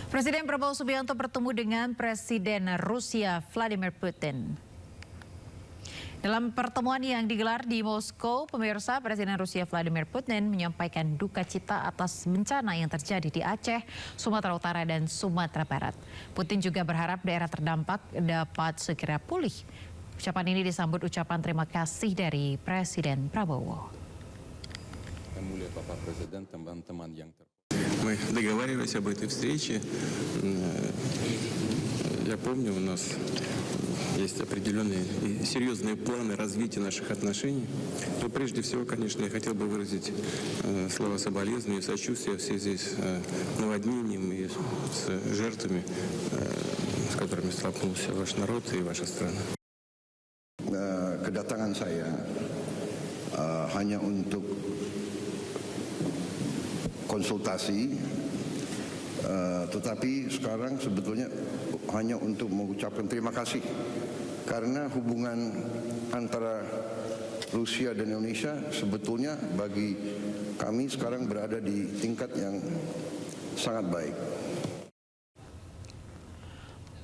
Presiden Prabowo Subianto bertemu dengan Presiden Rusia Vladimir Putin. Dalam pertemuan yang digelar di Moskow, pemirsa, Presiden Rusia Vladimir Putin menyampaikan duka cita atas bencana yang terjadi di Aceh, Sumatera Utara, dan Sumatera Barat. Putin juga berharap daerah terdampak dapat segera pulih. Ucapan ini disambut ucapan terima kasih dari Presiden Prabowo. Mulia Bapak Presiden, teman-teman yang Мы договаривались об этой встрече. Я помню, у нас есть определенные и серьезные планы развития наших отношений. Но прежде всего, конечно, я хотел бы выразить слова соболезнования и сочувствия в связи с наводнением и с жертвами, с которыми столкнулся ваш народ и ваша страна. Kedatangan saya hanya untuk konsultasi, tetapi sekarang sebetulnya hanya untuk mengucapkan terima kasih karena hubungan antara Rusia dan Indonesia sebetulnya bagi kami sekarang berada di tingkat yang sangat baik.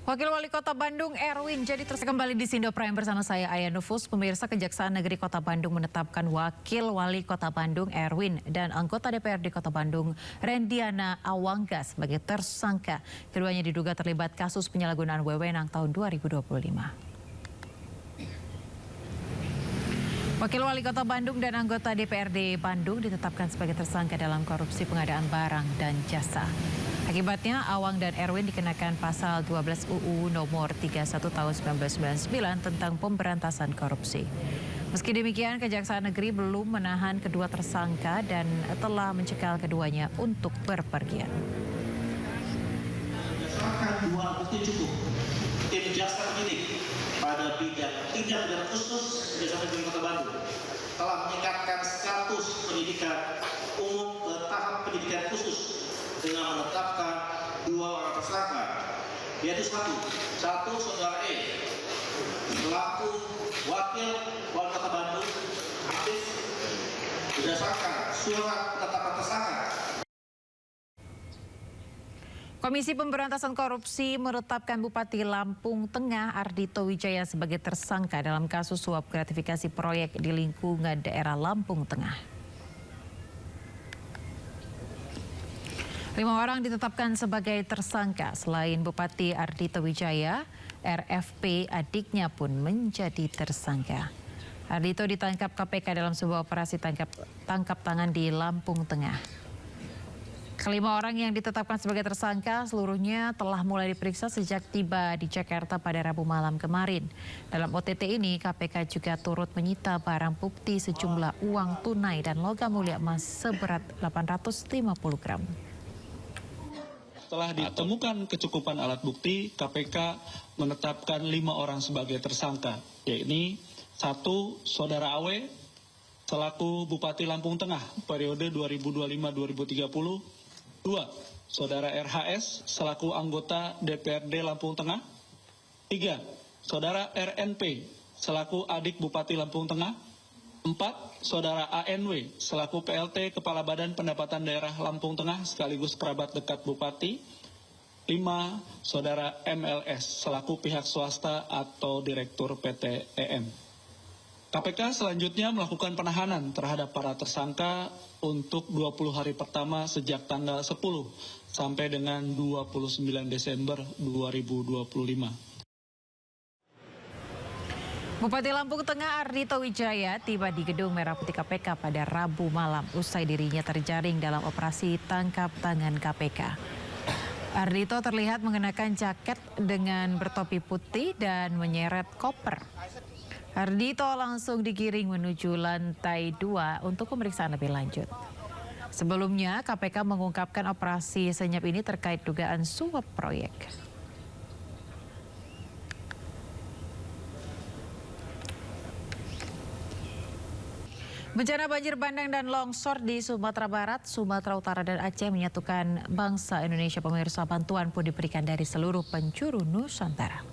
Wakil Wali Kota Bandung Erwin jadi tersangka kembali di Sindo Prime bersama saya Aya Nufus. Pemirsa, Kejaksaan Negeri Kota Bandung menetapkan Wakil Wali Kota Bandung Erwin dan anggota DPRD Kota Bandung Rendiana Awangga sebagai tersangka. Keduanya diduga terlibat kasus penyalahgunaan wewenang tahun 2025. Wakil Wali Kota Bandung dan anggota DPRD Bandung ditetapkan sebagai tersangka dalam korupsi pengadaan barang dan jasa. Akibatnya, Awang dan Erwin dikenakan pasal 12 UU nomor 31 tahun 1999 tentang pemberantasan korupsi. Meski demikian, Kejaksaan Negeri belum menahan kedua tersangka dan telah mencekal keduanya untuk berpergian. Berdasarkan dua bukti cukup, tim jaksa penyidik pada bidang tindak pidana khusus Kejaksaan Negeri Kota Bandung telah meningkatkan status pendidikan umum ke tahap pendidikan khusus dengan menetapkan dua orang tersangka, yaitu satu saudara E selaku wakil wali kota Bandung aktif berdasarkan surat penetapan tersangka. Komisi Pemberantasan Korupsi menetapkan Bupati Lampung Tengah Ardhito Wijaya sebagai tersangka dalam kasus suap gratifikasi proyek di lingkungan daerah Lampung Tengah. 5 orang ditetapkan sebagai tersangka. Selain Bupati Ardhito Wijaya, RFP adiknya pun menjadi tersangka. Ardhito ditangkap KPK dalam sebuah operasi tangkap tangan di Lampung Tengah. Kelima orang yang ditetapkan sebagai tersangka seluruhnya telah mulai diperiksa sejak tiba di Jakarta pada Rabu malam kemarin. Dalam OTT ini, KPK juga turut menyita barang bukti sejumlah uang tunai dan logam mulia emas seberat 850 gram. Setelah ditemukan kecukupan alat bukti, KPK menetapkan 5 orang sebagai tersangka, yakni 1. Saudara Awe selaku Bupati Lampung Tengah periode 2025-2030, 2. Saudara RHS selaku anggota DPRD Lampung Tengah, 3. Saudara RNP selaku adik Bupati Lampung Tengah, 4. Saudara ANW selaku PLT Kepala Badan Pendapatan Daerah Lampung Tengah sekaligus kerabat dekat Bupati. 5. Saudara MLS selaku pihak swasta atau Direktur PT EM. KPK selanjutnya melakukan penahanan terhadap para tersangka untuk 20 hari pertama sejak tanggal 10 sampai dengan 29 Desember 2025. Bupati Lampung Tengah Ardhito Wijaya tiba di Gedung Merah Putih KPK pada Rabu malam usai dirinya terjaring dalam operasi tangkap tangan KPK. Ardhito terlihat mengenakan jaket dengan bertopi putih dan menyeret koper. Ardhito langsung digiring menuju lantai 2 untuk pemeriksaan lebih lanjut. Sebelumnya, KPK mengungkapkan operasi senyap ini terkait dugaan suap proyek. Bencana banjir bandang dan longsor di Sumatera Barat, Sumatera Utara, dan Aceh menyatukan bangsa Indonesia. Pemirsa, bantuan pun diberikan dari seluruh penjuru Nusantara.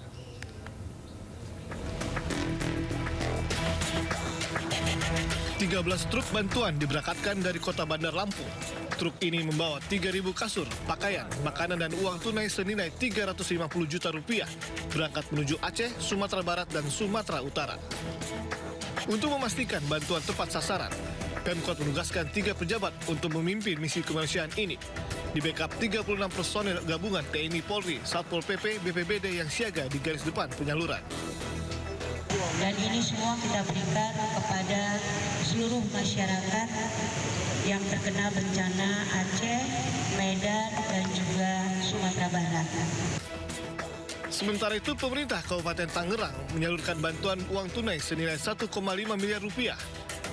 13 truk bantuan diberangkatkan dari kota Bandar Lampung. Truk ini membawa 3.000 kasur, pakaian, makanan dan uang tunai senilai 350 juta rupiah berangkat menuju Aceh, Sumatera Barat dan Sumatera Utara. Untuk memastikan bantuan tepat sasaran, Pemkot menugaskan 3 pejabat untuk memimpin misi kemanusiaan ini. Di backup 36 personel gabungan TNI Polri, Satpol PP, BPBD yang siaga di garis depan penyaluran. Dan ini semua kita berikan kepada seluruh masyarakat yang terkena bencana Aceh, Medan, dan juga Sumatera Barat. Sementara itu, pemerintah Kabupaten Tangerang menyalurkan bantuan uang tunai senilai 1,5 miliar rupiah.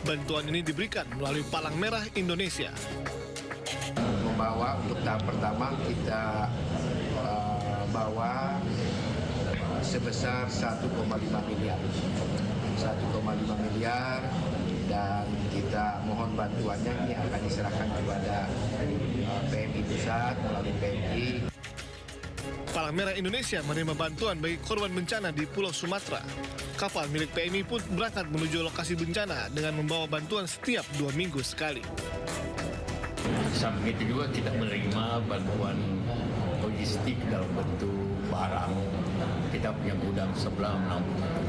Bantuan ini diberikan melalui Palang Merah Indonesia. Membawa untuk tahap pertama kita bawa sebesar 1,5 miliar. 1,5 miliar dan kita mohon bantuannya ini akan diserahkan kepada PMI Pusat melalui PMI. Palang Merah Indonesia menerima bantuan bagi korban bencana di Pulau Sumatera. Kapal milik PMI pun berangkat menuju lokasi bencana dengan membawa bantuan setiap 2 minggu sekali. Samping itu juga kita menerima bantuan logistik dalam bentuk barang. Kita punya gudang sebelah menampung itu.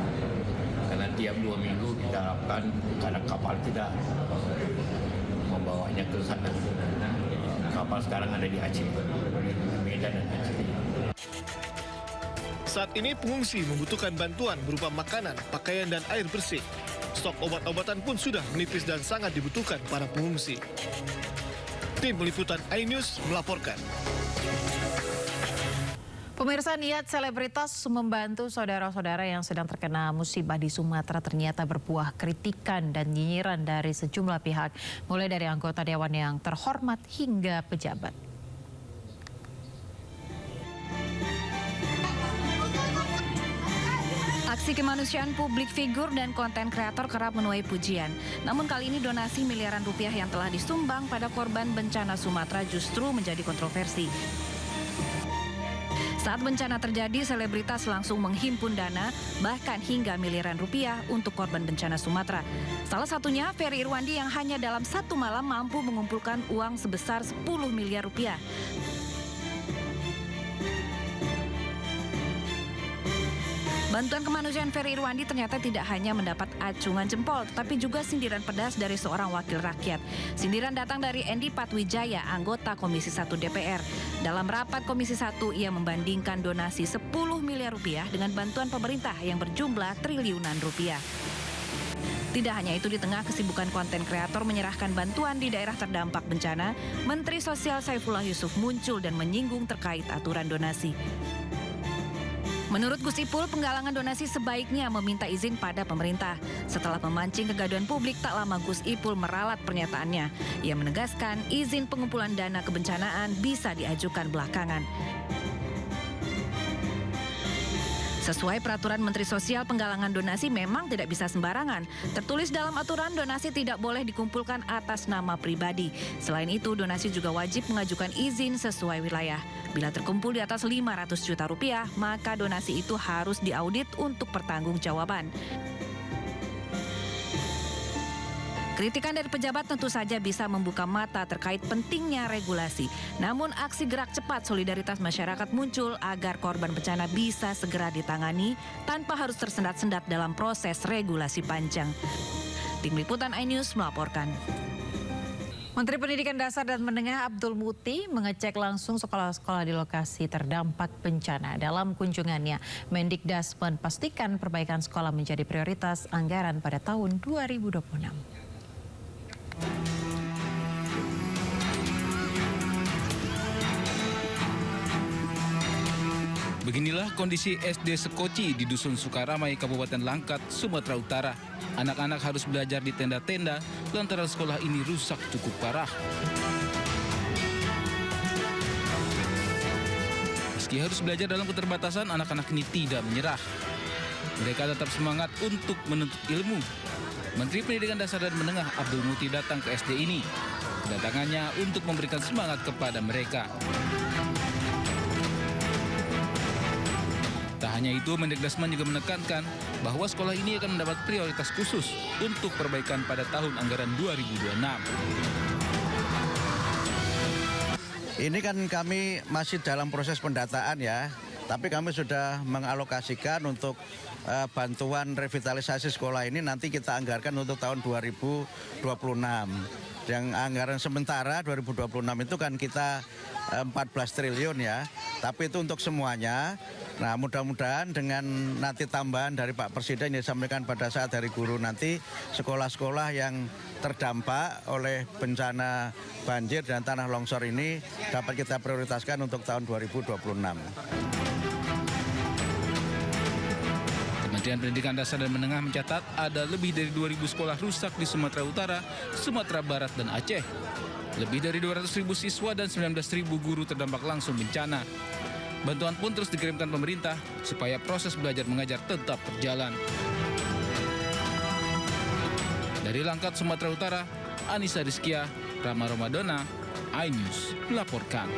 Karena tiap 2 minggu kita harapkan karena kapal tidak membawanya ke sana. Kapal sekarang ada di Aceh, Medan dan Aceh. Saat ini pengungsi membutuhkan bantuan berupa makanan, pakaian, dan air bersih. Stok obat-obatan pun sudah menipis dan sangat dibutuhkan para pengungsi. Tim Liputan iNews melaporkan. Pemirsa, niat selebritas membantu saudara-saudara yang sedang terkena musibah di Sumatera ternyata berbuah kritikan dan nyinyiran dari sejumlah pihak, mulai dari anggota dewan yang terhormat hingga pejabat. Aksi kemanusiaan publik figur dan konten kreator kerap menuai pujian. Namun kali ini donasi miliaran rupiah yang telah disumbang pada korban bencana Sumatera justru menjadi kontroversi. Saat bencana terjadi, selebritas langsung menghimpun dana, bahkan hingga miliaran rupiah untuk korban bencana Sumatera. Salah satunya Ferry Irwandi yang hanya dalam 1 malam mampu mengumpulkan uang sebesar 10 miliar rupiah. Bantuan kemanusiaan Ferry Irwandi ternyata tidak hanya mendapat acungan jempol, tetapi juga sindiran pedas dari seorang wakil rakyat. Sindiran datang dari Endi Patwijaya, anggota Komisi 1 DPR. Dalam rapat Komisi 1, ia membandingkan donasi 10 miliar rupiah dengan bantuan pemerintah yang berjumlah triliunan rupiah. Tidak hanya itu, di tengah kesibukan konten kreator menyerahkan bantuan di daerah terdampak bencana, Menteri Sosial Saifullah Yusuf muncul dan menyinggung terkait aturan donasi. Menurut Gus Ipul, penggalangan donasi sebaiknya meminta izin pada pemerintah. Setelah memancing kegaduhan publik, tak lama Gus Ipul meralat pernyataannya. Ia menegaskan izin pengumpulan dana kebencanaan bisa diajukan belakangan. Sesuai peraturan Menteri Sosial, penggalangan donasi memang tidak bisa sembarangan. Tertulis dalam aturan, donasi tidak boleh dikumpulkan atas nama pribadi. Selain itu, donasi juga wajib mengajukan izin sesuai wilayah. Bila terkumpul di atas 500 juta rupiah, maka donasi itu harus diaudit untuk pertanggungjawaban. Kritikan dari pejabat tentu saja bisa membuka mata terkait pentingnya regulasi. Namun aksi gerak cepat solidaritas masyarakat muncul agar korban bencana bisa segera ditangani tanpa harus tersendat-sendat dalam proses regulasi panjang. Tim Liputan iNews melaporkan. Menteri Pendidikan Dasar dan Menengah Abdul Muti mengecek langsung sekolah-sekolah di lokasi terdampak bencana. Dalam kunjungannya, Mendikdas memastikan perbaikan sekolah menjadi prioritas anggaran pada tahun 2026. Beginilah kondisi SD Sekoci di Dusun Sukaramai, Kabupaten Langkat, Sumatera Utara. Anak-anak harus belajar di tenda-tenda lantaran sekolah ini rusak cukup parah. Meski harus belajar dalam keterbatasan, anak-anak ini tidak menyerah. Mereka tetap semangat untuk menuntut ilmu. Menteri Pendidikan Dasar dan Menengah Abdul Muti datang ke SD ini. Kedatangannya untuk memberikan semangat kepada mereka. Tak hanya itu, Mendikbud juga menekankan bahwa sekolah ini akan mendapat prioritas khusus untuk perbaikan pada tahun anggaran 2026. Ini kan kami masih dalam proses pendataan ya, tapi kami sudah mengalokasikan untuk bantuan revitalisasi sekolah ini nanti kita anggarkan untuk tahun 2026. Yang anggaran sementara 2026 itu kan kita 14 triliun ya, tapi itu untuk semuanya. Nah, mudah-mudahan dengan nanti tambahan dari Pak Presiden yang disampaikan pada saat Hari Guru nanti, sekolah-sekolah yang terdampak oleh bencana banjir dan tanah longsor ini dapat kita prioritaskan untuk tahun 2026. Kementerian Pendidikan Dasar dan Menengah mencatat ada lebih dari 2.000 sekolah rusak di Sumatera Utara, Sumatera Barat, dan Aceh. Lebih dari 200.000 siswa dan 19.000 guru terdampak langsung bencana. Bantuan pun terus dikirimkan pemerintah supaya proses belajar mengajar tetap berjalan. Dari Langkat, Sumatera Utara, Anissa Rizkia, Rama Ramadona, iNews melaporkan.